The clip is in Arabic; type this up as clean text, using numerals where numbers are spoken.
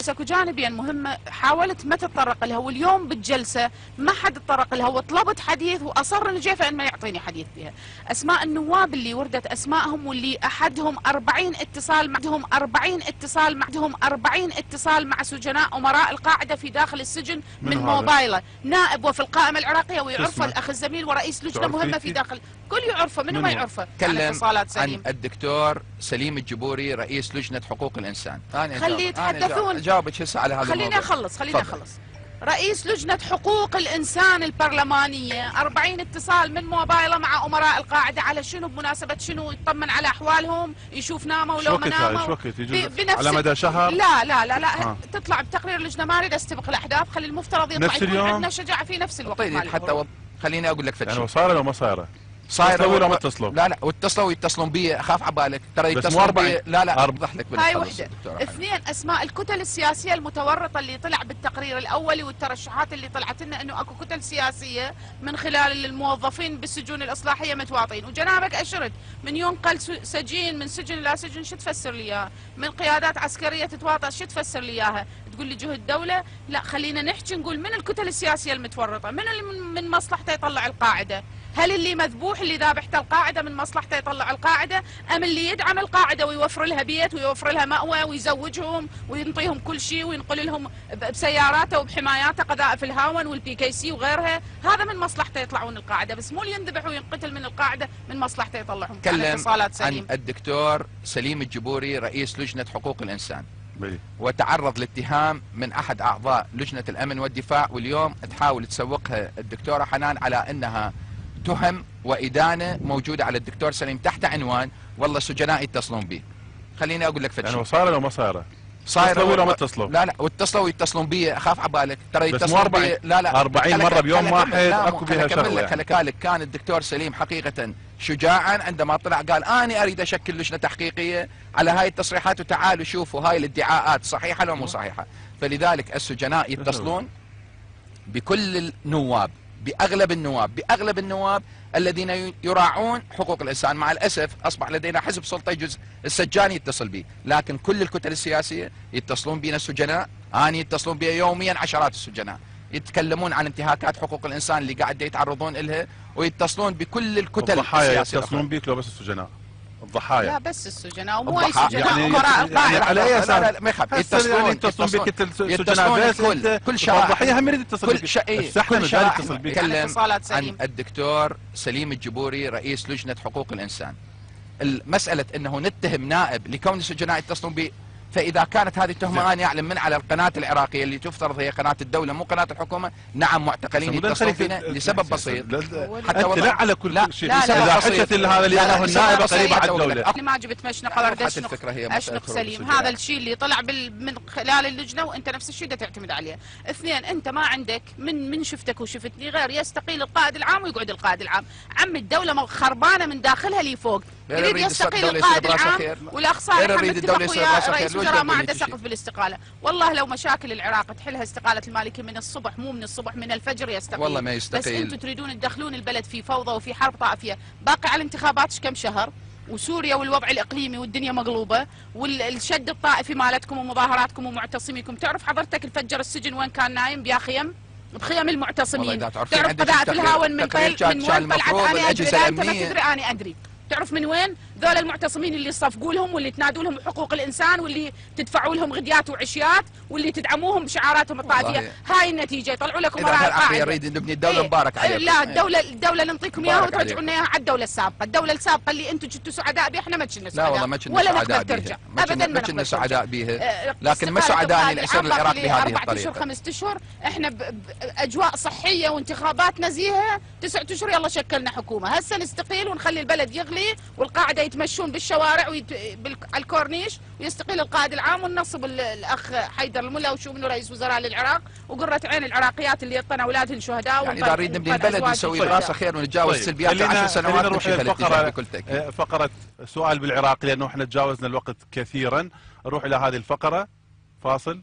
بس اكو جانبين مهمه حاولت ما تتطرق لها، واليوم بالجلسه ما حد تطرق لها، وطلبت حديث واصر الجيفه ان ما يعطيني حديث بها. اسماء النواب اللي وردت اسمائهم واللي احدهم 40 اتصال مع سجناء امراء القاعده في داخل السجن من موبايله، نائب وفي القائمه العراقيه ويعرفه الاخ الزميل ورئيس لجنه مهمه في داخل، كل يعرفه منو ما يعرفه. تكلم عن الدكتور سليم الجبوري رئيس لجنه حقوق الانسان. خلي يتحدثون. جاوبك هسه على هذا خليني اخلص. رئيس لجنة حقوق الإنسان البرلمانية 40 اتصال من موبايله مع أمراء القاعدة على شنو؟ بمناسبة شنو؟ يطمن على أحوالهم، يشوف ناموا ولو ما ناموا على مدى شهر. لا تطلع بتقرير لجنة، ما اريد استبق الأحداث، خلي المفترض يطلع يكون عندنا شجاعة في نفس الوقت. طيب حتى خليني أقول لك يعني صايرة لو ما صايرة؟ صايرة ولا ما اتصلوا؟ لا واتصلوا ويتصلون بي، اخاف عبالك ترى يتصلون بي. لا اوضح لك. هاي وحده. اثنين، اسماء الكتل السياسيه المتورطه اللي طلع بالتقرير الاولي والترشحات اللي طلعت لنا انه اكو كتل سياسيه من خلال الموظفين بالسجون الاصلاحيه متواطئين، وجنابك اشرت من ينقل سجين من سجن الى سجن، شو تفسر لي اياها؟ من قيادات عسكريه تتواطأ، شو تفسر لي اياها؟ تقول لي جهد دوله؟ لا، خلينا نحكي نقول من الكتل السياسيه المتورطه، من اللي من مصلحته يطلع القاعده؟ هل اللي مذبوح اللي ذابحته القاعده من مصلحته يطلع القاعده، ام اللي يدعم القاعده ويوفر لها بيت ويوفر لها مأوى ويزوجهم وينطيهم كل شيء وينقل لهم بسياراته وبحماياته قذائف الهاون والبي كي سي وغيرها، هذا من مصلحته يطلعون القاعده، بس مو اللي ينذبح وينقتل من القاعده من مصلحته يطلعهم. تكلم عن الدكتور سليم الجبوري رئيس لجنه حقوق الانسان، وتعرض لاتهام من احد اعضاء لجنه الامن والدفاع، واليوم تحاول تسوقها الدكتوره حنان على انها تهم وإدانة موجودة على الدكتور سليم تحت عنوان والله السجناء يتصلون به. خليني أقول لك فتشي. يعني صايرة لو ما صايرة؟ صايرة ولا ما اتصلوا؟ لا واتصلوا ويتصلون بي، أخاف عبالك ترى يتصلون بي. لا 40 مرة بيوم واحد أكو بها شغلة. يعني. كان الدكتور سليم حقيقة شجاعا عندما طلع قال أنا أريد أشكل لجنة تحقيقية على هاي التصريحات، وتعالوا شوفوا هاي الادعاءات صحيحة لو مو صحيحة. فلذلك السجناء يتصلون بكل النواب، بأغلب النواب الذين يراعون حقوق الإنسان. مع الأسف أصبح لدينا حزب سلطة يجوز السجان يتصل به، لكن كل الكتل السياسية يتصلون بنا السجناء، يتصلون بي يوميا عشرات السجناء يتكلمون عن انتهاكات حقوق الإنسان اللي قاعد يتعرضون إلها، ويتصلون بكل الكتل السياسية. يتصلون بيك لو بس السجناء؟ الضحايا لا بس السجناء ومو اي سجناء امراء القاعده. يعني على اي اساس؟ لا ما يخاف يتصلون بك السجناء بس كل شهر الضحيه هم يريد يتصل بك. بس احنا مجال يتصل بك. نتكلم عن الدكتور سليم الجبوري رئيس لجنه حقوق الانسان. المساله انه نتهم نائب لكون السجناء يتصلون به، فإذا كانت هذه التهمة أنا أعلم من على القناة العراقية اللي تفترض هي قناة الدولة مو قناة الحكومة، نعم معتقلين يتصلون فينا لسبب بسيط. حتى لا على كل شيء. إذا حكت هذا اللي أنه النائب قريب على الدولة. أنا ما جبت مشنقة ورد أشنق سليم، هذا الشيء اللي طلع من خلال اللجنة وأنت نفس الشيء ده تعتمد عليه. اثنين، أنت ما عندك من شفتك وشفتني غير يستقيل القائد العام ويقعد القائد العام. عم الدولة خربانة من داخلها لي فوق، يريد يستقيل القائد العام والأخ صالح متفق ويا رئيس الوزراء ما عنده سقف بالاستقالة. والله لو مشاكل العراق تحلها استقالة المالكي من الصبح، مو من الصبح، من الفجر يستقيل. والله ما يستقيل. بس انتم تريدون تدخلون البلد في فوضى وفي حرب طائفية. باقي على الانتخابات كم شهر، وسوريا والوضع الإقليمي والدنيا مقلوبة، والشد الطائفي مالتكم ومظاهراتكم ومعتصميكم. تعرف حضرتك الفجر السجن وين كان نايم؟ بيا خيم، بخيم المعتصمين. تعرف قذائف الهاون من وين طلعت؟ أنا أدري، لا أنت ما تدري، أنا أدري. تعرف من وين؟ ذول المعتصمين اللي صفقوا لهم واللي تنادوا لهم حقوق الانسان واللي تدفعوا لهم غديات وعشيات واللي تدعموهم بشعاراتهم الطائفيه. هاي النتيجه، يطلعوا لكم وراء القاعده. نريد نبني الدوله مبارك عليكم. لا الدوله نعطيكم اياها وترجعوا لنا اياها على الدوله السابقه. الدوله السابقه اللي انتم كنتوا سعداء بها، احنا ما كنا سعداء. لا والله ما كنا ولا سعداء نقدر ترجع ابدا، ما كنا سعداء بها، لكن ما سعداء ان يصير العراق بهذه 4 اشهر 5 اشهر احنا باجواء صحيه وانتخابات نزيهه، 9 اشهر يلا شكلنا حكومه. هسه نستقيل ونخلي البلد يغلي والقاعده يتمشون بالشوارع على الكورنيش، ويستقيل القائد العام وننصب الاخ حيدر الملا وشو منه رئيس وزراء للعراق، وقرة عين العراقيات اللي يطنا اولادهن شهداء. يعني اذا نريد نبني البلد نسوي براسه خير ونتجاوز سلبيات 10 سنوات ونمشي بكل تأكيد. فقرة سؤال بالعراقي لانه احنا تجاوزنا الوقت كثيرا، نروح الى هذه الفقرة، فاصل.